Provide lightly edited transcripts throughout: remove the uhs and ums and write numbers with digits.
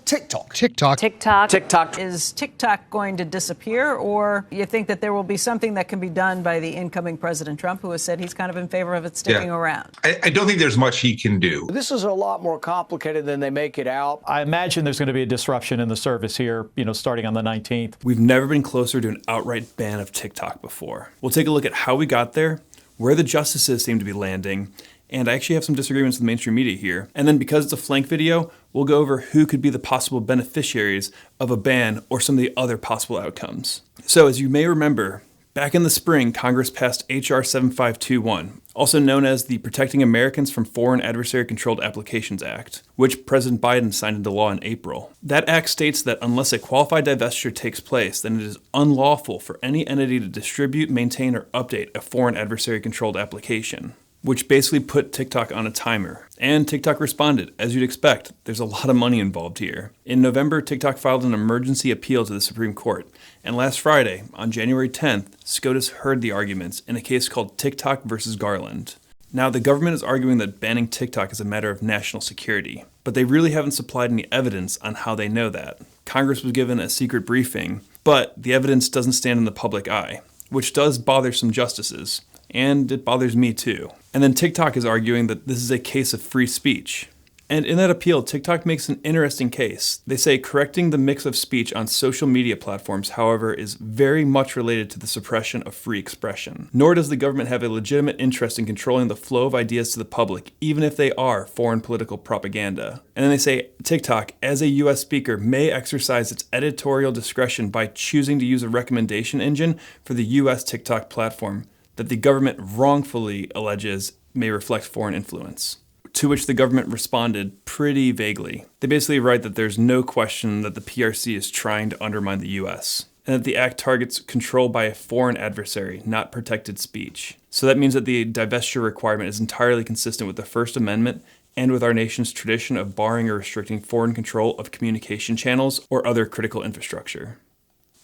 TikTok. TikTok. Is TikTok going to disappear, or you think that there will be something that can be done by the incoming President Trump, who has said he's kind of in favor of it sticking around? I don't think there's much he can do. This is a lot more complicated than they make it out. I imagine there's going to be a disruption in the service here, starting on the 19th. We've never been closer to an outright ban of TikTok before. We'll take a look at how we got there, where the justices seem to be landing, and I actually have some disagreements with the mainstream media here. And then because it's a flank video, we'll go over who could be the possible beneficiaries of a ban or some of the other possible outcomes. So as you may remember, back in the spring, Congress passed H.R. 7521, also known as the Protecting Americans from Foreign Adversary-Controlled Applications Act, which President Biden signed into law in April. That act states that unless a qualified divestiture takes place, then it is unlawful for any entity to distribute, maintain, or update a foreign adversary-controlled application, which basically put TikTok on a timer. And TikTok responded. As you'd expect, there's a lot of money involved here. In November, TikTok filed an emergency appeal to the Supreme Court. And last Friday, on January 10th, SCOTUS heard the arguments in a case called TikTok versus Garland. Now, the government is arguing that banning TikTok is a matter of national security, but they really haven't supplied any evidence on how they know that. Congress was given a secret briefing, but the evidence doesn't stand in the public eye, which does bother some justices. And it bothers me too. And then TikTok is arguing that this is a case of free speech. And in that appeal, TikTok makes an interesting case. They say correcting the mix of speech on social media platforms, however, is very much related to the suppression of free expression. Nor does the government have a legitimate interest in controlling the flow of ideas to the public, even if they are foreign political propaganda. And then they say TikTok, as a US speaker, may exercise its editorial discretion by choosing to use a recommendation engine for the US TikTok platform that the government wrongfully alleges may reflect foreign influence. To which the government responded pretty vaguely. They basically write that there's no question that the PRC is trying to undermine the US, and that the act targets control by a foreign adversary, not protected speech. So that means that the divestiture requirement is entirely consistent with the First Amendment and with our nation's tradition of barring or restricting foreign control of communication channels or other critical infrastructure.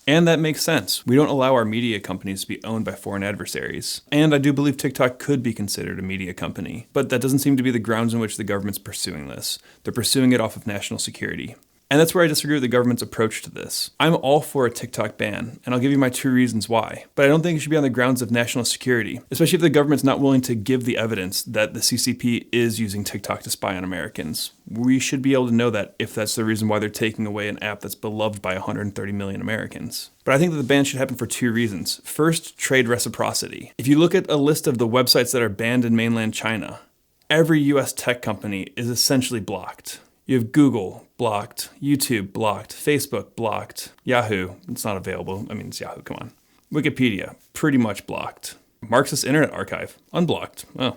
And that makes sense. We don't allow our media companies to be owned by foreign adversaries. And I do believe TikTok could be considered a media company, but that doesn't seem to be the grounds in which the government's pursuing this. They're pursuing it off of national security. And that's where I disagree with the government's approach to this. I'm all for a TikTok ban, and I'll give you my 2 reasons why. But I don't think it should be on the grounds of national security, especially if the government's not willing to give the evidence that the CCP is using TikTok to spy on Americans. We should be able to know that if that's the reason why they're taking away an app that's beloved by 130 million Americans. But I think that the ban should happen for 2 reasons. First, trade reciprocity. If you look at a list of the websites that are banned in mainland China, every US tech company is essentially blocked. You have Google blocked, YouTube blocked, Facebook blocked, Yahoo, it's not available. I mean, it's Yahoo, come on. Wikipedia, pretty much blocked. Marxist Internet Archive, unblocked. Oh.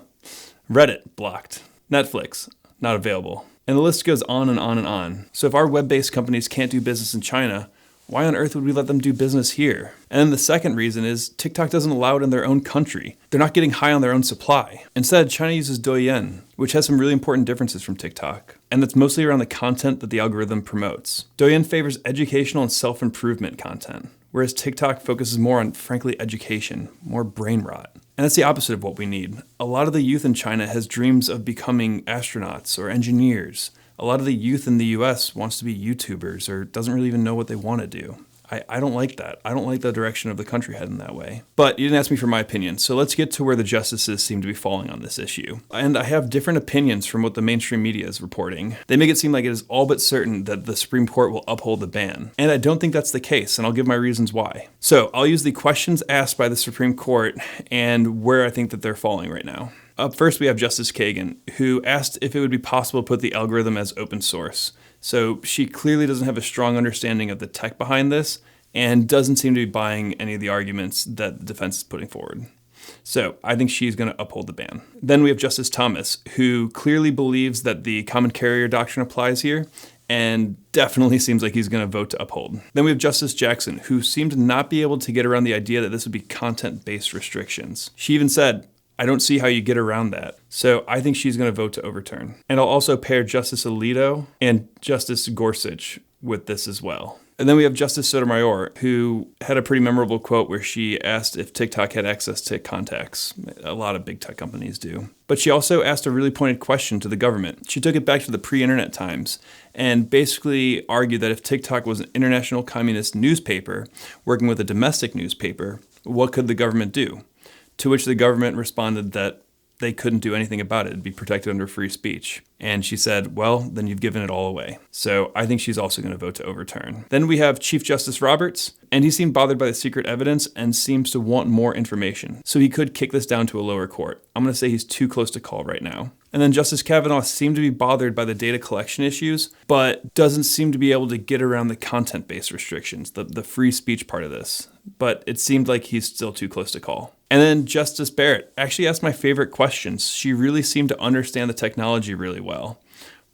Reddit, blocked. Netflix, not available. And the list goes on and on and on. So if our web-based companies can't do business in China, why on earth would we let them do business here? And then the second reason is TikTok doesn't allow it in their own country. They're not getting high on their own supply. Instead, China uses Douyin, which has some really important differences from TikTok. And that's mostly around the content that the algorithm promotes. Douyin favors educational and self-improvement content, whereas TikTok focuses more on, frankly, education, more brain rot. And that's the opposite of what we need. A lot of the youth in China has dreams of becoming astronauts or engineers. A lot of the youth in the US wants to be YouTubers or doesn't really even know what they want to do. I don't like that. I don't like the direction of the country heading that way. But you didn't ask me for my opinion, so let's get to where the justices seem to be falling on this issue. And I have different opinions from what the mainstream media is reporting. They make it seem like it is all but certain that the Supreme Court will uphold the ban. And I don't think that's the case, and I'll give my reasons why. So I'll use the questions asked by the Supreme Court and where I think that they're falling right now. Up first, we have Justice Kagan, who asked if it would be possible to put the algorithm as open source. So she clearly doesn't have a strong understanding of the tech behind this and doesn't seem to be buying any of the arguments that the defense is putting forward. So I think she's going to uphold the ban. Then we have Justice Thomas, who clearly believes that the common carrier doctrine applies here and definitely seems like he's going to vote to uphold. Then we have Justice Jackson, who seemed to not be able to get around the idea that this would be content-based restrictions. She even said, I don't see how you get around that. So I think she's going to vote to overturn. And I'll also pair Justice Alito and Justice Gorsuch with this as well. And then we have Justice Sotomayor, who had a pretty memorable quote where she asked if TikTok had access to contacts. A lot of big tech companies do. But she also asked a really pointed question to the government. She took it back to the pre-internet times and basically argued that if TikTok was an international communist newspaper working with a domestic newspaper, what could the government do? To which the government responded that they couldn't do anything about it. It'd be protected under free speech. And she said, well, then you've given it all away. So I think she's also going to vote to overturn. Then we have Chief Justice Roberts, and he seemed bothered by the secret evidence and seems to want more information. So he could kick this down to a lower court. I'm going to say he's too close to call right now. And then Justice Kavanaugh seemed to be bothered by the data collection issues, but doesn't seem to be able to get around the content-based restrictions, the free speech part of this. But it seemed like he's still too close to call. And then Justice Barrett actually asked my favorite questions. She really seemed to understand the technology really well.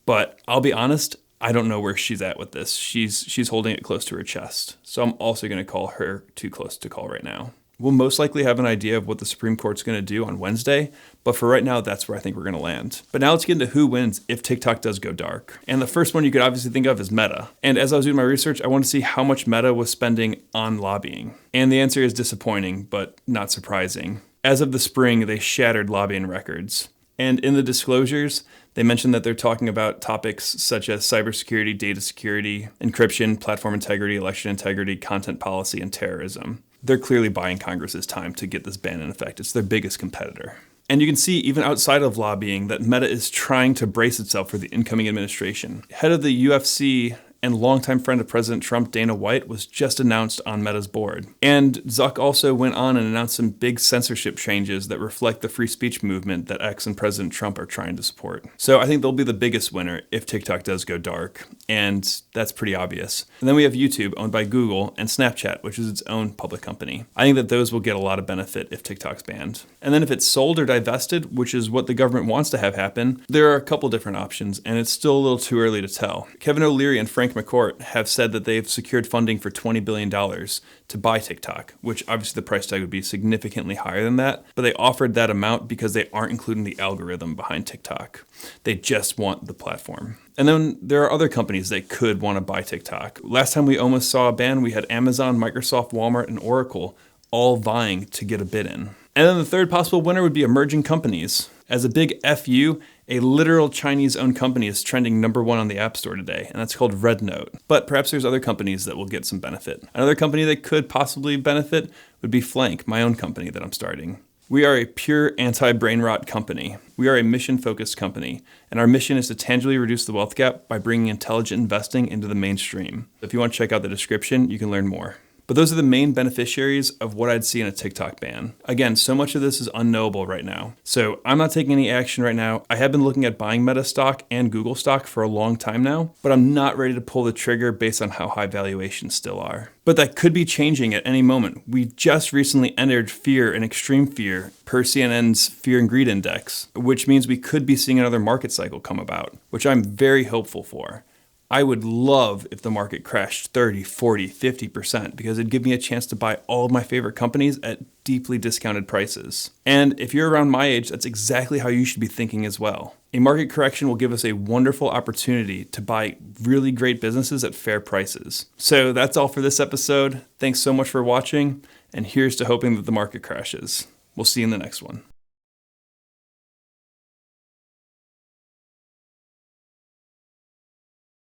But I'll be honest, I don't know where she's at with this. She's holding it close to her chest. So I'm also going to call her too close to call right now. We'll most likely have an idea of what the Supreme Court's going to do on Wednesday, but for right now, that's where I think we're going to land. But now let's get into who wins if TikTok does go dark. And the first one you could obviously think of is Meta. And as I was doing my research, I wanted to see how much Meta was spending on lobbying. And the answer is disappointing, but not surprising. As of the spring, they shattered lobbying records. And in the disclosures, they mentioned that they're talking about topics such as cybersecurity, data security, encryption, platform integrity, election integrity, content policy, and terrorism. They're clearly buying Congress's time to get this ban in effect. It's their biggest competitor. And you can see even outside of lobbying that Meta is trying to brace itself for the incoming administration. Head of the UFC and longtime friend of President Trump, Dana White, was just announced on Meta's board. And Zuck also went on and announced some big censorship changes that reflect the free speech movement that X and President Trump are trying to support. So I think they'll be the biggest winner if TikTok does go dark, and that's pretty obvious. And then we have YouTube, owned by Google, and Snapchat, which is its own public company. I think that those will get a lot of benefit if TikTok's banned. And then if it's sold or divested, which is what the government wants to have happen, there are a couple different options, and it's still a little too early to tell. Kevin O'Leary and Frank McCourt have said that they've secured funding for $20 billion to buy TikTok, which obviously the price tag would be significantly higher than that, but they offered that amount because they aren't including the algorithm behind TikTok. They just want the platform. And then there are other companies that could want to buy TikTok. Last time we almost saw a ban, we had Amazon, Microsoft, Walmart, and Oracle all vying to get a bid in. And then the third possible winner would be emerging companies. As a big FU, a literal Chinese-owned company is trending #1 on the App Store today, and that's called Rednote. But perhaps there's other companies that will get some benefit. Another company that could possibly benefit would be Flank, my own company that I'm starting. We are a pure anti-brain rot company. We are a mission-focused company, and our mission is to tangibly reduce the wealth gap by bringing intelligent investing into the mainstream. If you want to check out the description, you can learn more. But those are the main beneficiaries of what I'd see in a TikTok ban. Again, so much of this is unknowable right now. So I'm not taking any action right now. I have been looking at buying Meta stock and Google stock for a long time now, but I'm not ready to pull the trigger based on how high valuations still are. But that could be changing at any moment. We just recently entered fear and extreme fear per CNN's Fear and Greed Index, which means we could be seeing another market cycle come about, which I'm very hopeful for. I would love if the market crashed 30, 40, 50% because it'd give me a chance to buy all of my favorite companies at deeply discounted prices. And if you're around my age, that's exactly how you should be thinking as well. A market correction will give us a wonderful opportunity to buy really great businesses at fair prices. So that's all for this episode. Thanks so much for watching, and here's to hoping that the market crashes. We'll see you in the next one.